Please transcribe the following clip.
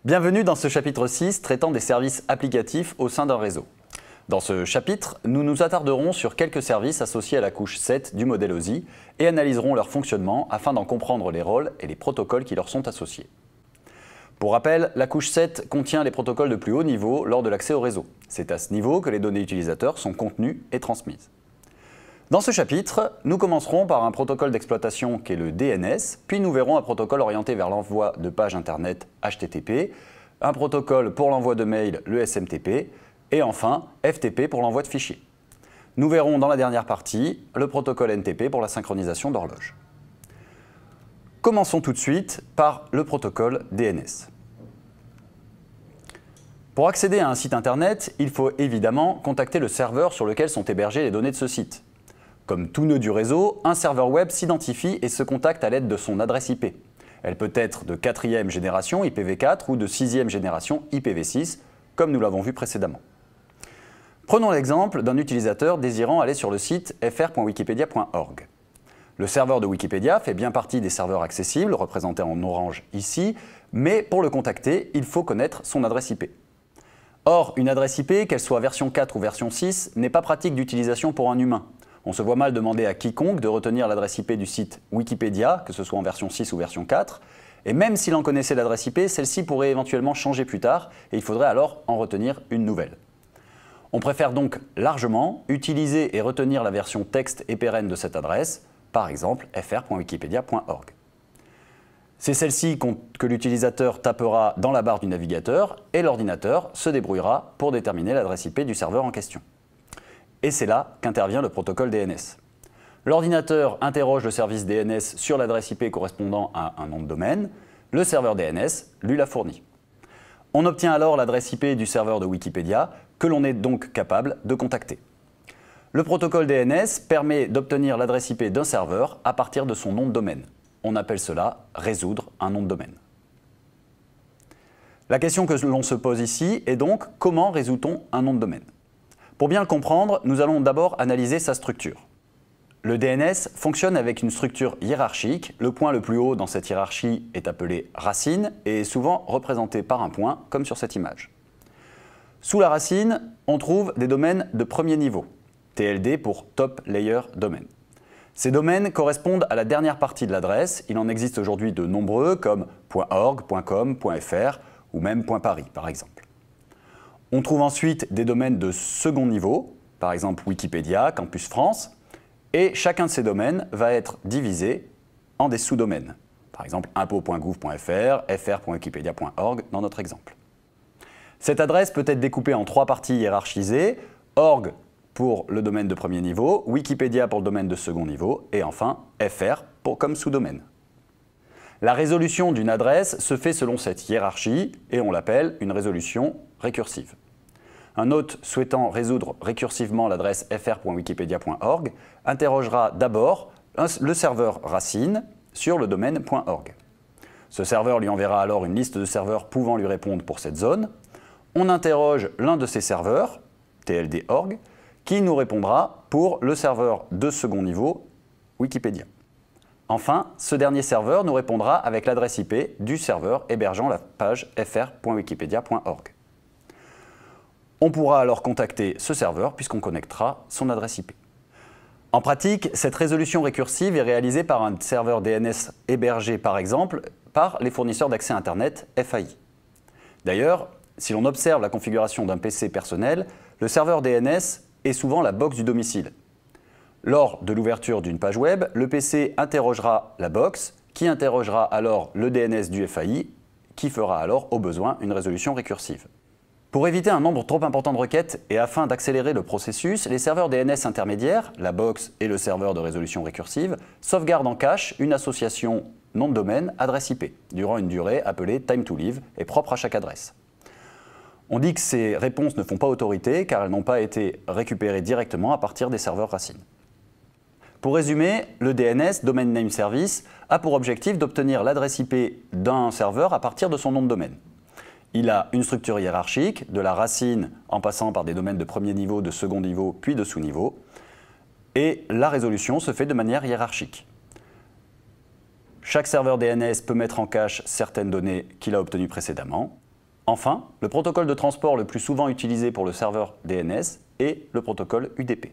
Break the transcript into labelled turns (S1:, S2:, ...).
S1: Bienvenue dans ce chapitre 6 traitant des services applicatifs au sein d'un réseau. Dans ce chapitre, nous nous attarderons sur quelques services associés à la couche 7 du modèle OSI et analyserons leur fonctionnement afin d'en comprendre les rôles et les protocoles qui leur sont associés. Pour rappel, la couche 7 contient les protocoles de plus haut niveau lors de l'accès au réseau. C'est à ce niveau que les données utilisateurs sont contenues et transmises. Dans ce chapitre, nous commencerons par un protocole d'exploitation qui est le DNS, puis nous verrons un protocole orienté vers l'envoi de pages Internet HTTP, un protocole pour l'envoi de mails, le SMTP, et enfin FTP pour l'envoi de fichiers. Nous verrons dans la dernière partie le protocole NTP pour la synchronisation d'horloges. Commençons tout de suite par le protocole DNS. Pour accéder à un site Internet, il faut évidemment contacter le serveur sur lequel sont hébergées les données de ce site. Comme tout nœud du réseau, un serveur web s'identifie et se contacte à l'aide de son adresse IP. Elle peut être de 4e génération IPv4 ou de 6e génération IPv6, comme nous l'avons vu précédemment. Prenons l'exemple d'un utilisateur désirant aller sur le site fr.wikipedia.org. Le serveur de Wikipédia fait bien partie des serveurs accessibles, représentés en orange ici, mais pour le contacter, il faut connaître son adresse IP. Or, une adresse IP, qu'elle soit version 4 ou version 6, n'est pas pratique d'utilisation pour un humain. On se voit mal demander à quiconque de retenir l'adresse IP du site Wikipédia, que ce soit en version 6 ou version 4, et même s'il en connaissait l'adresse IP, celle-ci pourrait éventuellement changer plus tard, et il faudrait alors en retenir une nouvelle. On préfère donc largement utiliser et retenir la version texte et pérenne de cette adresse, par exemple fr.wikipedia.org. C'est celle-ci que l'utilisateur tapera dans la barre du navigateur et l'ordinateur se débrouillera pour déterminer l'adresse IP du serveur en question. Et c'est là qu'intervient le protocole DNS. L'ordinateur interroge le service DNS sur l'adresse IP correspondant à un nom de domaine, le serveur DNS lui la fournit. On obtient alors l'adresse IP du serveur de Wikipédia que l'on est donc capable de contacter. Le protocole DNS permet d'obtenir l'adresse IP d'un serveur à partir de son nom de domaine. On appelle cela résoudre un nom de domaine. La question que l'on se pose ici est donc comment résout-on un nom de domaine ? Pour bien le comprendre, nous allons d'abord analyser sa structure. Le DNS fonctionne avec une structure hiérarchique. Le point le plus haut dans cette hiérarchie est appelé racine et est souvent représenté par un point, comme sur cette image. Sous la racine, on trouve des domaines de premier niveau, TLD pour Top Layer Domain. Ces domaines correspondent à la dernière partie de l'adresse. Il en existe aujourd'hui de nombreux comme .org, .com, .fr ou même .paris par exemple. On trouve ensuite des domaines de second niveau, par exemple Wikipédia, Campus France, et chacun de ces domaines va être divisé en des sous-domaines, par exemple impôts.gouv.fr, fr.wikipedia.org dans notre exemple. Cette adresse peut être découpée en 3 parties hiérarchisées, org pour le domaine de premier niveau, Wikipédia pour le domaine de second niveau, et enfin fr comme sous-domaine. La résolution d'une adresse se fait selon cette hiérarchie et on l'appelle une résolution récursive. Un hôte souhaitant résoudre récursivement l'adresse fr.wikipedia.org interrogera d'abord le serveur racine sur le domaine .org. Ce serveur lui enverra alors une liste de serveurs pouvant lui répondre pour cette zone. On interroge l'un de ces serveurs, TLD.org, qui nous répondra pour le serveur de second niveau, Wikipédia. Enfin, ce dernier serveur nous répondra avec l'adresse IP du serveur hébergeant la page fr.wikipedia.org. On pourra alors contacter ce serveur puisqu'on connectera son adresse IP. En pratique, cette résolution récursive est réalisée par un serveur DNS hébergé par exemple par les fournisseurs d'accès Internet FAI. D'ailleurs, si l'on observe la configuration d'un PC personnel, le serveur DNS est souvent la box du domicile. Lors de l'ouverture d'une page web, le PC interrogera la box, qui interrogera alors le DNS du FAI, qui fera alors au besoin une résolution récursive. Pour éviter un nombre trop important de requêtes et afin d'accélérer le processus, les serveurs DNS intermédiaires, la box et le serveur de résolution récursive, sauvegardent en cache une association nom de domaine adresse IP, durant une durée appelée time to live et propre à chaque adresse. On dit que ces réponses ne font pas autorité car elles n'ont pas été récupérées directement à partir des serveurs racines. Pour résumer, le DNS, Domain Name Service, a pour objectif d'obtenir l'adresse IP d'un serveur à partir de son nom de domaine. Il a une structure hiérarchique, de la racine en passant par des domaines de premier niveau, de second niveau, puis de sous-niveau. Et la résolution se fait de manière hiérarchique. Chaque serveur DNS peut mettre en cache certaines données qu'il a obtenues précédemment. Enfin, le protocole de transport le plus souvent utilisé pour le serveur DNS est le protocole UDP.